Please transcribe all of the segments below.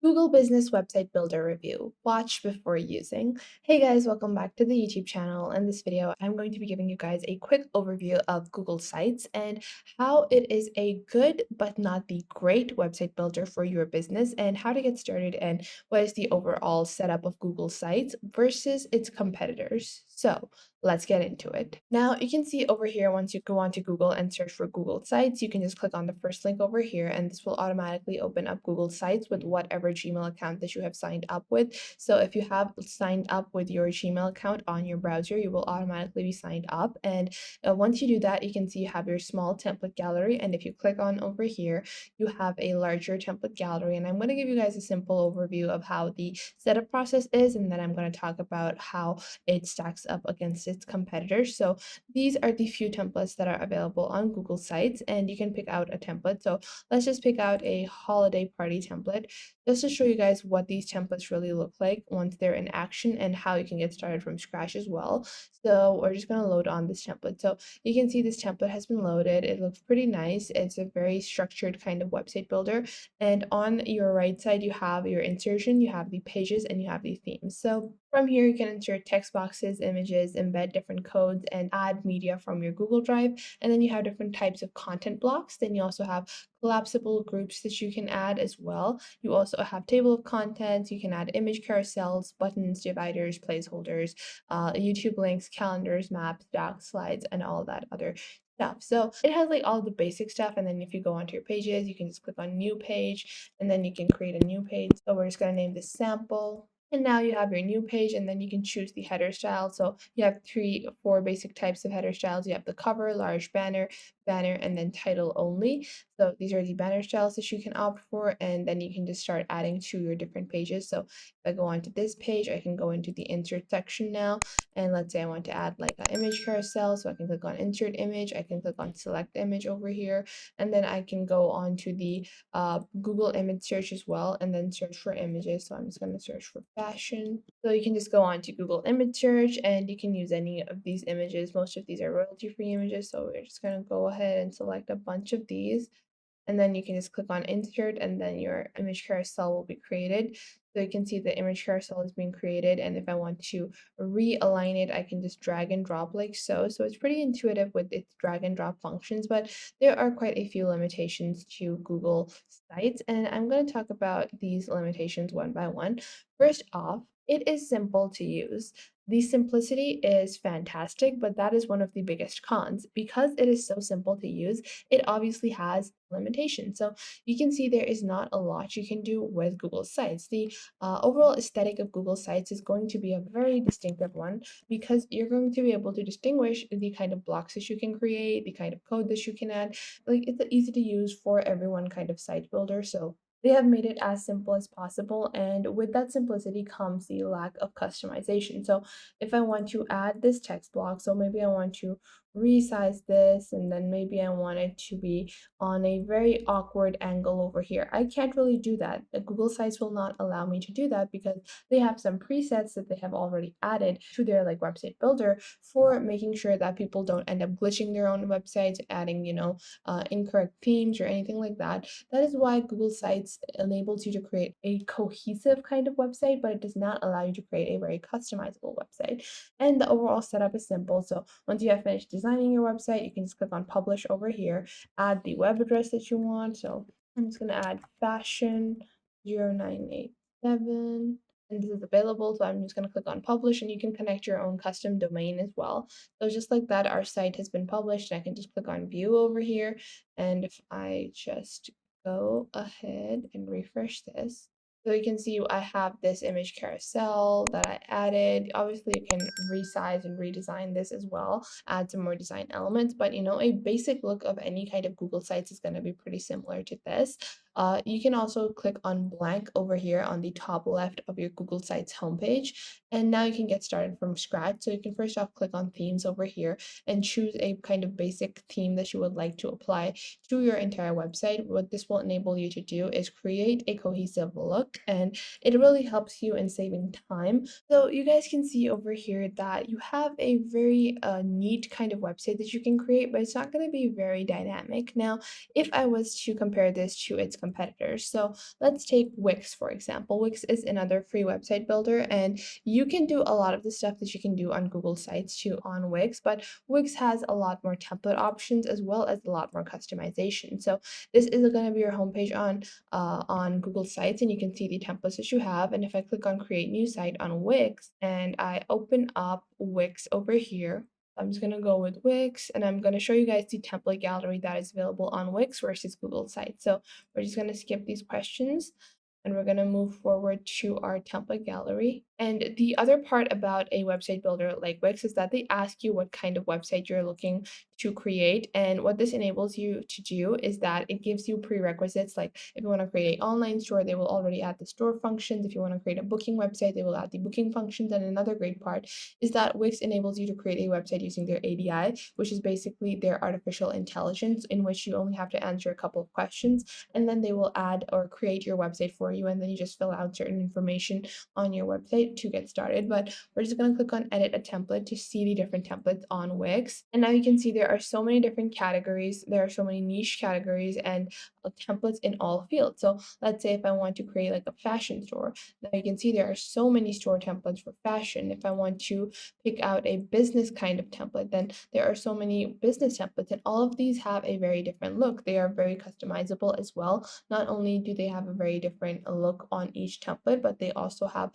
Google Business Website Builder Review. Watch before using. Hey guys, welcome back to the YouTube channel. In this video, I'm going to be giving you guys a quick overview of Google Sites and how it is a good but not the great website builder for your business and how to get started and what is the overall setup of Google Sites versus its competitors. So let's get into it. Now you can see over here, once you go onto Google and search for Google Sites, you can just click on the first link over here and this will automatically open up Google Sites with whatever Gmail account that you have signed up with. So if you have signed up with your Gmail account on your browser, you will automatically be signed up. And once you do that, you can see you have your small template gallery. And if you click on over here, you have a larger template gallery. And I'm going to give you guys a simple overview of how the setup process is. And then I'm going to talk about how it stacks up against its competitors. So these are the few templates that are available on Google Sites, and you can pick out a template. So let's just pick out a holiday party template just to show you guys what these templates really look like once they're in action and how you can get started from scratch as well. So we're just going to load on this template. So you can see this template has been loaded. It looks pretty nice. It's a very structured kind of website builder. And on your right side, you have your insertion, you have the pages, and you have the themes. So from here, you can insert text boxes, images, embed different codes, and add media from your Google Drive. And then you have different types of content blocks. Then you also have collapsible groups that you can add as well. You also have table of contents. You can add image carousels, buttons, dividers, placeholders, YouTube links, calendars, maps, docs, slides, and all that other stuff. So it has like all the basic stuff. And then if you go onto your pages, you can just click on new page and then you can create a new page. So we're just going to name this sample. And now you have your new page, and then you can choose the header style. So you have three or four basic types of header styles. You have the cover, large banner, and then title only. So these are the banner styles that you can opt for, and then you can just start adding to your different pages. So if I go onto this page, I can go into the insert section now, and let's say I want to add like an image carousel. So I can click on insert image, I can click on select image over here, and then I can go on to the Google image search as well, and then search for images. So I'm just going to search for fashion. So you can just go on to Google image search and you can use any of these images. Most of these are royalty free images. So we're just going to go ahead and select a bunch of these. And then you can just click on insert and then your image carousel will be created. So you can see the image carousel is being created. And if I want to realign it, I can just drag and drop like so. So it's pretty intuitive with its drag and drop functions, but there are quite a few limitations to Google Sites. And I'm going to talk about these limitations one by one. First off, it is simple to use. The simplicity is fantastic, but that is one of the biggest cons. Because it is so simple to use, it obviously has limitations. So you can see there is not a lot you can do with Google Sites. The overall aesthetic of Google Sites is going to be a very distinctive one because you're going to be able to distinguish the kind of blocks that you can create, the kind of code that you can add. Like it's easy to use for everyone kind of site builder. So they have made it as simple as possible, and with that simplicity comes the lack of customization. So if I want to add this text block, so maybe I want to resize this and then maybe I want it to be on a very awkward angle over here. I can't really do that. The Google Sites will not allow me to do that because they have some presets that they have already added to their like website builder for making sure that people don't end up glitching their own websites, adding, incorrect themes or anything like that. That is why Google Sites enables you to create a cohesive kind of website, but it does not allow you to create a very customizable website. And the overall setup is simple. So once you have finished designing your website, you can just click on publish over here, add the web address that you want. So I'm just going to add fashion 0987 and this is available. So I'm just going to click on publish and you can connect your own custom domain as well. So just like that, our site has been published and I can just click on view over here. And if I just go ahead and refresh this, so you can see I have this image carousel that I added. Obviously, you can resize and redesign this as well, add some more design elements, but a basic look of any kind of Google Sites is going to be pretty similar to this. You can also click on blank over here on the top left of your Google Sites homepage, and now you can get started from scratch. So you can first off click on themes over here and choose a kind of basic theme that you would like to apply to your entire website. What this will enable you to do is create a cohesive look, and it really helps you in saving time. So you guys can see over here that you have a very neat kind of website that you can create, but it's not going to be very dynamic. Now, if I was to compare this to its competitors. So let's take Wix, for example. Wix is another free website builder, and you can do a lot of the stuff that you can do on Google Sites too on Wix, but Wix has a lot more template options as well as a lot more customization. So this is going to be your homepage on Google Sites, and you can see the templates that you have. And if I click on Create New Site on Wix and I open up Wix over here, I'm just going to go with Wix, and I'm going to show you guys the template gallery that is available on Wix versus Google Sites. So we're just going to skip these questions and we're going to move forward to our template gallery. And the other part about a website builder like Wix is that they ask you what kind of website you're looking to create. And what this enables you to do is that it gives you prerequisites. Like if you want to create an online store, they will already add the store functions. If you want to create a booking website, they will add the booking functions. And another great part is that Wix enables you to create a website using their ADI, which is basically their artificial intelligence, in which you only have to answer a couple of questions and then they will add or create your website for you. And then you just fill out certain information on your website to get started. But we're just going to click on edit a template to see the different templates on Wix. And now you can see there are so many different categories. There are so many niche categories and templates in all fields. So let's say if I want to create like a fashion store, now you can see there are so many store templates for fashion. If I want to pick out a business kind of template, then there are so many business templates, and all of these have a very different look. They are very customizable as well. Not only do they have a very different look on each template, but they also have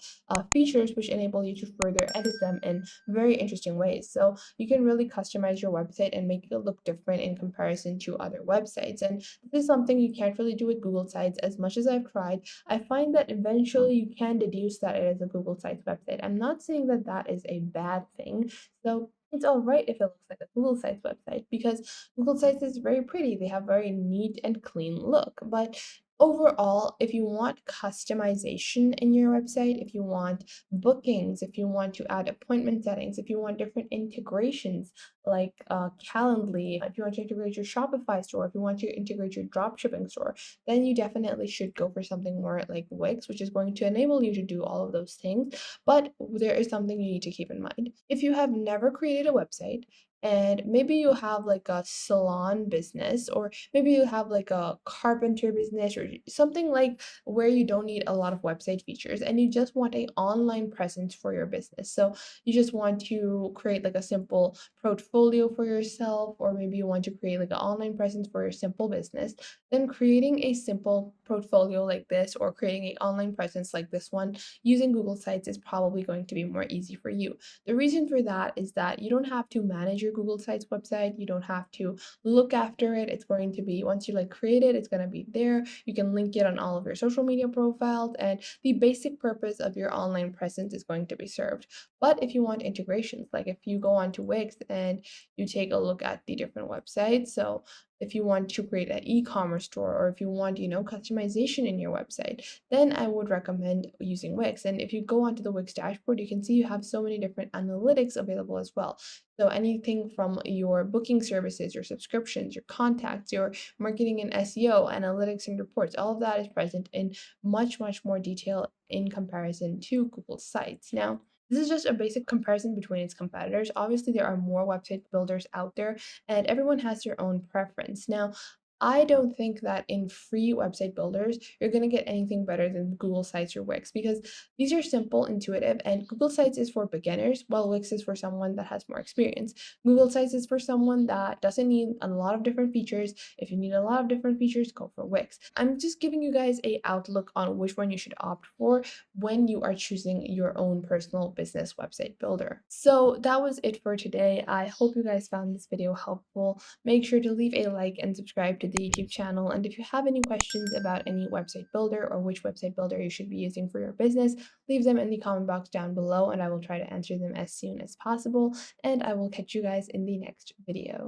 features which enable you to further edit them in very interesting ways. So you can really customize your website and make it look different in comparison to other websites. And this is something you can't really do with Google Sites. As much as I've tried, I find that eventually you can deduce that it is a Google Sites website. I'm not saying that that is a bad thing. So it's all right if it looks like a Google Sites website, because Google Sites is very pretty. They have very neat and clean look. But overall, if you want customization in your website, if you want bookings, if you want to add appointment settings, if you want different integrations like Calendly, if you want to integrate your Shopify store, if you want to integrate your dropshipping store, then you definitely should go for something more like Wix, which is going to enable you to do all of those things. But there is something you need to keep in mind. If you have never created a website, and maybe you have like a salon business, or maybe you have like a carpenter business, or something like where you don't need a lot of website features and you just want a online presence for your business. So you just want to create like a simple portfolio for yourself, or maybe you want to create like an online presence for your simple business, then creating a simple portfolio like this or creating an online presence like this one using Google Sites is probably going to be more easy for you. The reason for that is that you don't have to manage your Google Sites website. You don't have to look after it. It's going to be, once you like create it, it's going to be there. You can link it on all of your social media profiles, and the basic purpose of your online presence is going to be served. But if you want integrations, like if you go onto Wix and you take a look at the different websites, so if you want to create an e-commerce store, or if you want, customization in your website, then I would recommend using Wix. And if you go onto the Wix dashboard, you can see you have so many different analytics available as well. So anything from your booking services, your subscriptions, your contacts, your marketing and SEO, analytics and reports, all of that is present in much, much more detail in comparison to Google Sites. Now, this is just a basic comparison between its competitors. Obviously, there are more website builders out there, and everyone has their own preference. Now, I don't think that in free website builders, you're going to get anything better than Google Sites or Wix, because these are simple, intuitive, and Google Sites is for beginners, while Wix is for someone that has more experience. Google Sites is for someone that doesn't need a lot of different features. If you need a lot of different features, go for Wix. I'm just giving you guys a outlook on which one you should opt for when you are choosing your own personal business website builder. So that was it for today. I hope you guys found this video helpful. Make sure to leave a like and subscribe to the YouTube channel. And if you have any questions about any website builder or which website builder you should be using for your business, leave them in the comment box down below and I will try to answer them as soon as possible. And I will catch you guys in the next video.